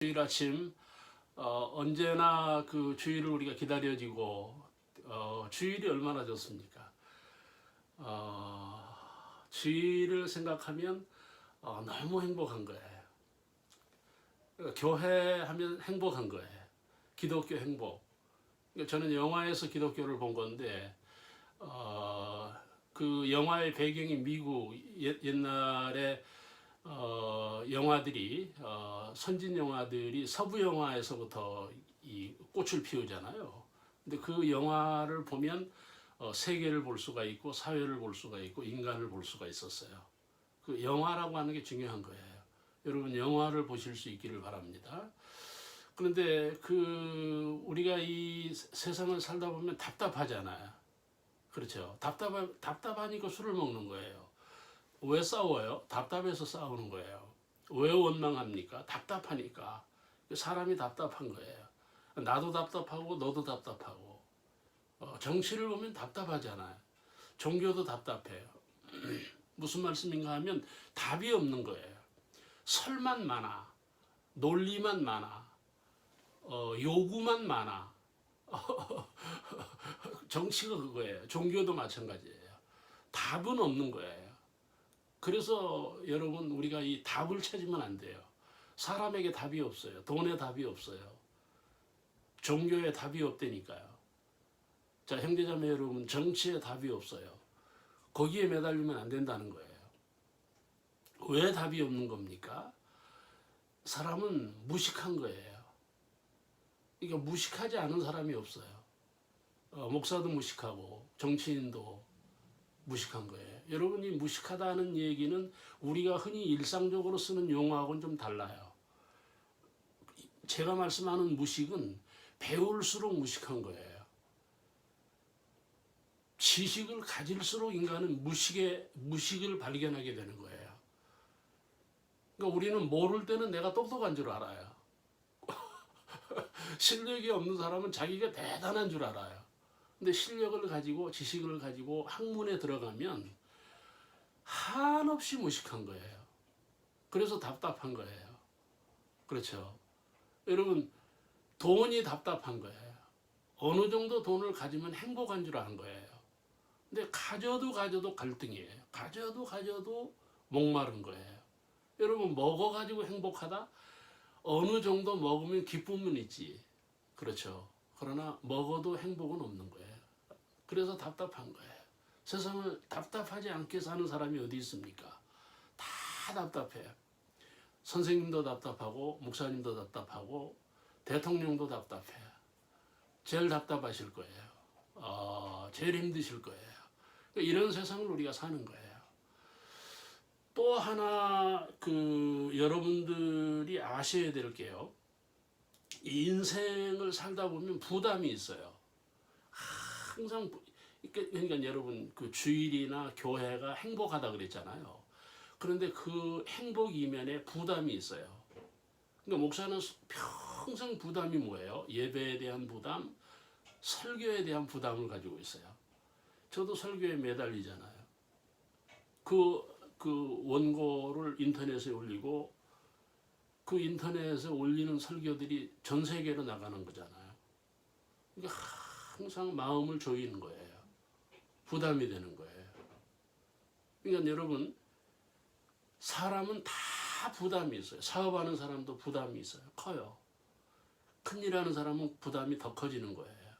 주일 아침 언제나 그 주일을 우리가 기다려지고 주일이 얼마나 좋습니까? 주일을 생각하면 너무 행복한 거예요. 교회 하면 행복한 거예요. 기독교 행복. 저는 영화에서 기독교를 본 건데 그 영화의 배경이 미국 옛날에 영화들이 선진 영화들이 서부 영화에서부터 이 꽃을 피우잖아요. 근데 그 영화를 보면 세계를 볼 수가 있고 사회를 볼 수가 있고 인간을 볼 수가 있었어요. 그 영화라고 하는 게 중요한 거예요. 여러분 영화를 보실 수 있기를 바랍니다. 그런데 그 우리가 이 세상을 살다 보면 답답하잖아요. 그렇죠. 답답하니까 술을 먹는 거예요. 왜 싸워요? 답답해서 싸우는 거예요. 왜 원망합니까? 답답하니까. 사람이 답답한 거예요. 나도 답답하고 너도 답답하고. 정치를 보면 답답하잖아요. 종교도 답답해요. 무슨 말씀인가 하면 답이 없는 거예요. 설만 많아. 논리만 많아. 요구만 많아. 정치가 그거예요. 종교도 마찬가지예요. 답은 없는 거예요. 그래서 여러분 우리가 이 답을 찾으면 안 돼요. 사람에게 답이 없어요. 돈에 답이 없어요. 종교에 답이 없다니까요. 자, 형제자매 여러분, 정치에 답이 없어요. 거기에 매달리면 안 된다는 거예요. 왜 답이 없는 겁니까? 사람은 무식한 거예요. 그러니까 무식하지 않은 사람이 없어요. 목사도 무식하고 정치인도 무식한 거예요. 여러분이 무식하다는 얘기는 우리가 흔히 일상적으로 쓰는 용어하고는 좀 달라요. 제가 말씀하는 무식은 배울수록 무식한 거예요. 지식을 가질수록 인간은 무식을 발견하게 되는 거예요. 그러니까 우리는 모를 때는 내가 똑똑한 줄 알아요. 실력이 없는 사람은 자기가 대단한 줄 알아요. 근데 실력을 가지고 지식을 가지고 학문에 들어가면 한없이 무식한 거예요. 그래서 답답한 거예요. 그렇죠. 여러분 돈이 답답한 거예요. 어느 정도 돈을 가지면 행복한 줄 아는 거예요. 근데 가져도 갈등이에요. 가져도 목마른 거예요. 여러분 먹어가지고 행복하다? 어느 정도 먹으면 기쁨은 있지. 그렇죠. 그러나 먹어도 행복은 없는 거예요. 그래서 답답한 거예요. 세상을 답답하지 않게 사는 사람이 어디 있습니까? 다 답답해요. 선생님도 답답하고 목사님도 답답하고 대통령도 답답해요. 제일 답답하실 거예요. 제일 힘드실 거예요. 이런 세상을 우리가 사는 거예요. 또 하나 여러분들이 아셔야 될 게요. 인생을 살다 보면 부담이 있어요. 항상 그러니까 여러분 그 주일이나 교회가 행복하다 그랬잖아요. 그런데 그 행복 이면에 부담이 있어요. 그러니까 목사는 평생 부담이 뭐예요? 예배에 대한 부담, 설교에 대한 부담을 가지고 있어요. 저도 설교에 매달리잖아요. 그 원고를 인터넷에 올리고 그 인터넷에 올리는 설교들이 전 세계로 나가는 거잖아요. 그러니까 항상 마음을 조이는 거예요. 부담이 되는 거예요. 그러니까 여러분 사람은 다 부담이 있어요. 사업하는 사람도 부담이 있어요. 커요. 큰일 하는 사람은 부담이 더 커지는 거예요.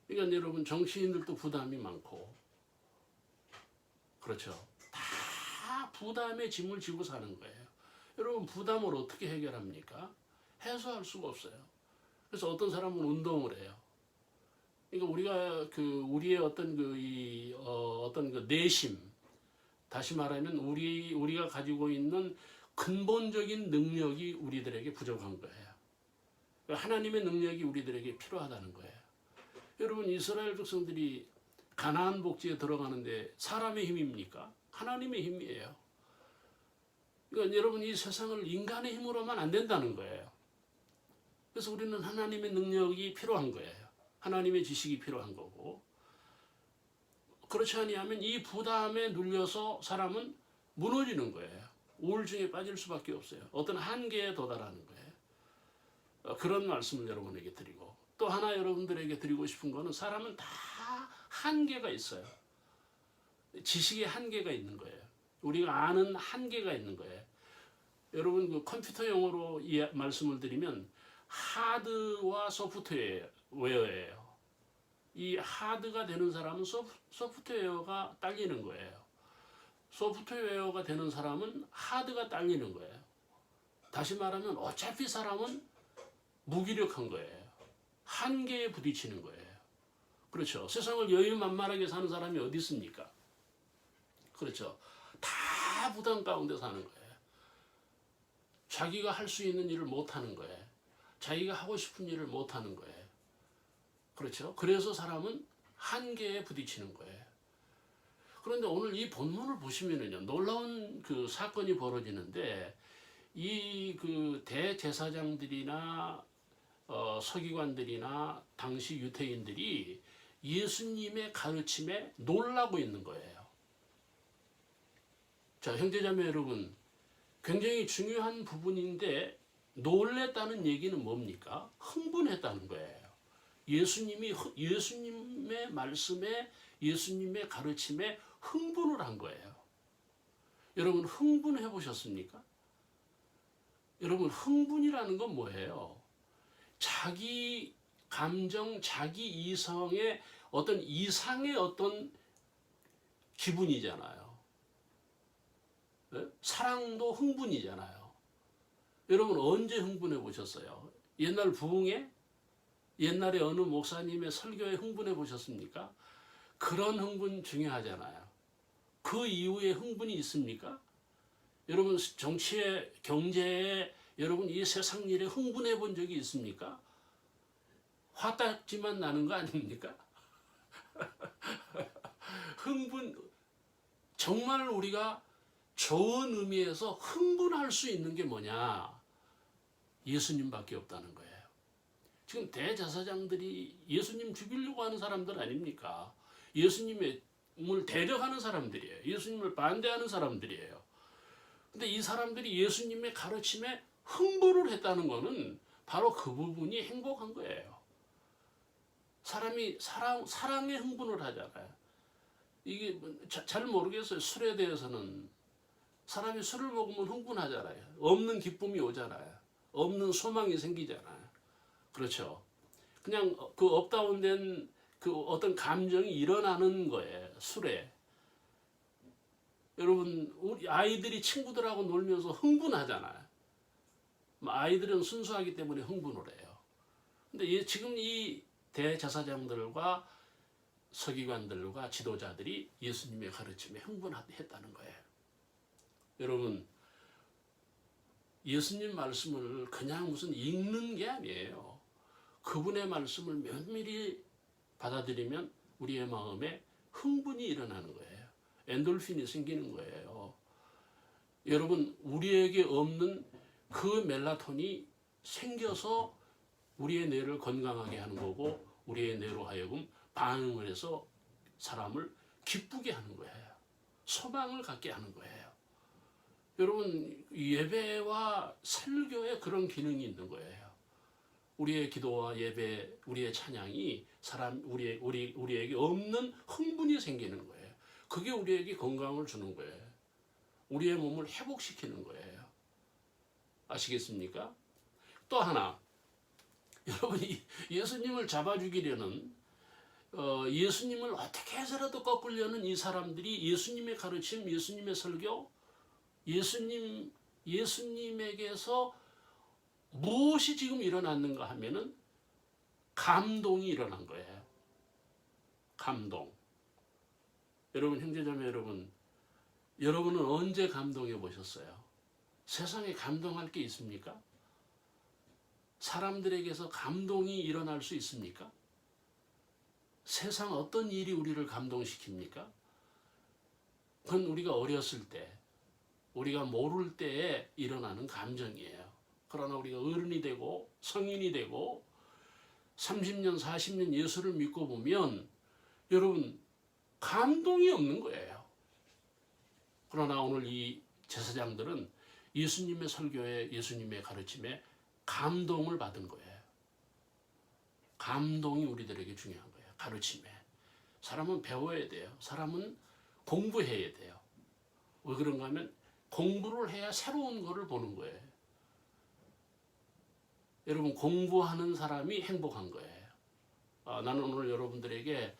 그러니까 여러분 정치인들도 부담이 많고 그렇죠. 다 부담의 짐을 지고 사는 거예요. 여러분 부담을 어떻게 해결합니까? 해소할 수가 없어요. 그래서 어떤 사람은 운동을 해요. 그러니까 우리가 우리의 어떤 내심, 다시 말하면 우리가 가지고 있는 근본적인 능력이 우리들에게 부족한 거예요. 하나님의 능력이 우리들에게 필요하다는 거예요. 여러분 이스라엘 백성들이 가나안 복지에 들어가는데 사람의 힘입니까? 하나님의 힘이에요. 그러니까 여러분 이 세상을 인간의 힘으로만 안 된다는 거예요. 그래서 우리는 하나님의 능력이 필요한 거예요. 하나님의 지식이 필요한 거고. 그렇지 아니하면 이 부담에 눌려서 사람은 무너지는 거예요. 우울증에 빠질 수밖에 없어요. 어떤 한계에 도달하는 거예요. 그런 말씀을 여러분에게 드리고, 또 하나 여러분들에게 드리고 싶은 거는 사람은 다 한계가 있어요. 지식의 한계가 있는 거예요. 우리가 아는 한계가 있는 거예요. 여러분 그 컴퓨터 용어로 말씀을 드리면 하드와 소프트웨어예요. 이 하드가 되는 사람은 소프트웨어가 딸리는 거예요. 소프트웨어가 되는 사람은 하드가 딸리는 거예요. 다시 말하면 어차피 사람은 무기력한 거예요. 한계에 부딪히는 거예요. 그렇죠. 세상을 여유만만하게 사는 사람이 어디 있습니까? 그렇죠. 다 부담 가운데 사는 거예요. 자기가 할 수 있는 일을 못 하는 거예요. 자기가 하고 싶은 일을 못 하는 거예요. 그렇죠. 그래서 사람은 한계에 부딪히는 거예요. 그런데 오늘 이 본문을 보시면은요, 놀라운 그 사건이 벌어지는데, 이 그 대제사장들이나 서기관들이나 당시 유대인들이 예수님의 가르침에 놀라고 있는 거예요. 자, 형제자매 여러분, 굉장히 중요한 부분인데 놀랬다는 얘기는 뭡니까? 흥분했다는 거예요. 예수님의 말씀에, 예수님의 가르침에 흥분을 한 거예요. 여러분 흥분해 보셨습니까? 여러분 흥분이라는 건 뭐예요? 자기 감정, 자기 이성의 어떤 이상의 어떤 기분이잖아요. 사랑도 흥분이잖아요. 여러분 언제 흥분해 보셨어요? 옛날 부흥회? 옛날에 어느 목사님의 설교에 흥분해 보셨습니까? 그런 흥분 중요하잖아요. 그 이후에 흥분이 있습니까? 여러분 정치에, 경제에, 여러분 이 세상 일에 흥분해 본 적이 있습니까? 화딱지만 나는 거 아닙니까? 흥분, 정말 우리가 좋은 의미에서 흥분할 수 있는 게 뭐냐? 예수님밖에 없다는 거예요. 지금 대제사장들이 예수님 죽이려고 하는 사람들 아닙니까? 예수님을 대적하는 사람들이에요. 예수님을 반대하는 사람들이에요. 근데 이 사람들이 예수님의 가르침에 흥분을 했다는 것은 바로 그 부분이 행복한 거예요. 사람이 사랑에 흥분을 하잖아요. 이게 잘 모르겠어요. 술에 대해서는 사람이 술을 먹으면 흥분하잖아요. 없는 기쁨이 오잖아요. 없는 소망이 생기잖아요. 그렇죠. 그냥 그 업다운된 그 어떤 감정이 일어나는 거예요. 술에. 여러분 우리 아이들이 친구들하고 놀면서 흥분하잖아요. 아이들은 순수하기 때문에 흥분을 해요. 근데 지금 이 대제사장들과 서기관들과 지도자들이 예수님의 가르침에 흥분했다는 거예요. 여러분 예수님 말씀을 그냥 무슨 읽는 게 아니에요. 그분의 말씀을 면밀히 받아들이면 우리의 마음에 흥분이 일어나는 거예요. 엔돌핀이 생기는 거예요. 여러분 우리에게 없는 그 멜라토닌이 생겨서 우리의 뇌를 건강하게 하는 거고, 우리의 뇌로 하여금 반응을 해서 사람을 기쁘게 하는 거예요. 소망을 갖게 하는 거예요. 여러분 예배와 설교에 그런 기능이 있는 거예요. 우리의 기도와 예배, 우리의 찬양이 우리에게 없는 흥분이 생기는 거예요. 그게 우리에게 건강을 주는 거예요. 우리의 몸을 회복시키는 거예요. 아시겠습니까? 또 하나, 여러분이 예수님을 잡아 죽이려는 예수님을 어떻게 해서라도 꺾으려는 이 사람들이 예수님의 가르침, 예수님의 설교, 예수님에게서 무엇이 지금 일어났는가 하면은 감동이 일어난 거예요. 감동. 여러분 형제자매 여러분, 여러분은 언제 감동해 보셨어요? 세상에 감동할 게 있습니까? 사람들에게서 감동이 일어날 수 있습니까? 세상 어떤 일이 우리를 감동시킵니까? 그건 우리가 어렸을 때, 우리가 모를 때에 일어나는 감정이에요. 그러나 우리가 어른이 되고 성인이 되고 30년, 40년 예수를 믿고 보면 여러분 감동이 없는 거예요. 그러나 오늘 이 제사장들은 예수님의 설교에, 예수님의 가르침에 감동을 받은 거예요. 감동이 우리들에게 중요한 거예요. 가르침에. 사람은 배워야 돼요. 사람은 공부해야 돼요. 왜 그런가 하면 공부를 해야 새로운 거를 보는 거예요. 여러분, 공부하는 사람이 행복한 거예요. 나는 오늘 여러분들에게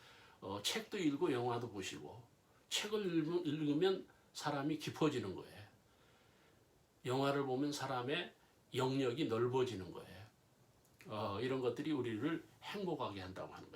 책도 읽고 영화도 보시고, 책을 읽으면 사람이 깊어지는 거예요. 영화를 보면 사람의 영역이 넓어지는 거예요. 이런 것들이 우리를 행복하게 한다고 하는 것입니다.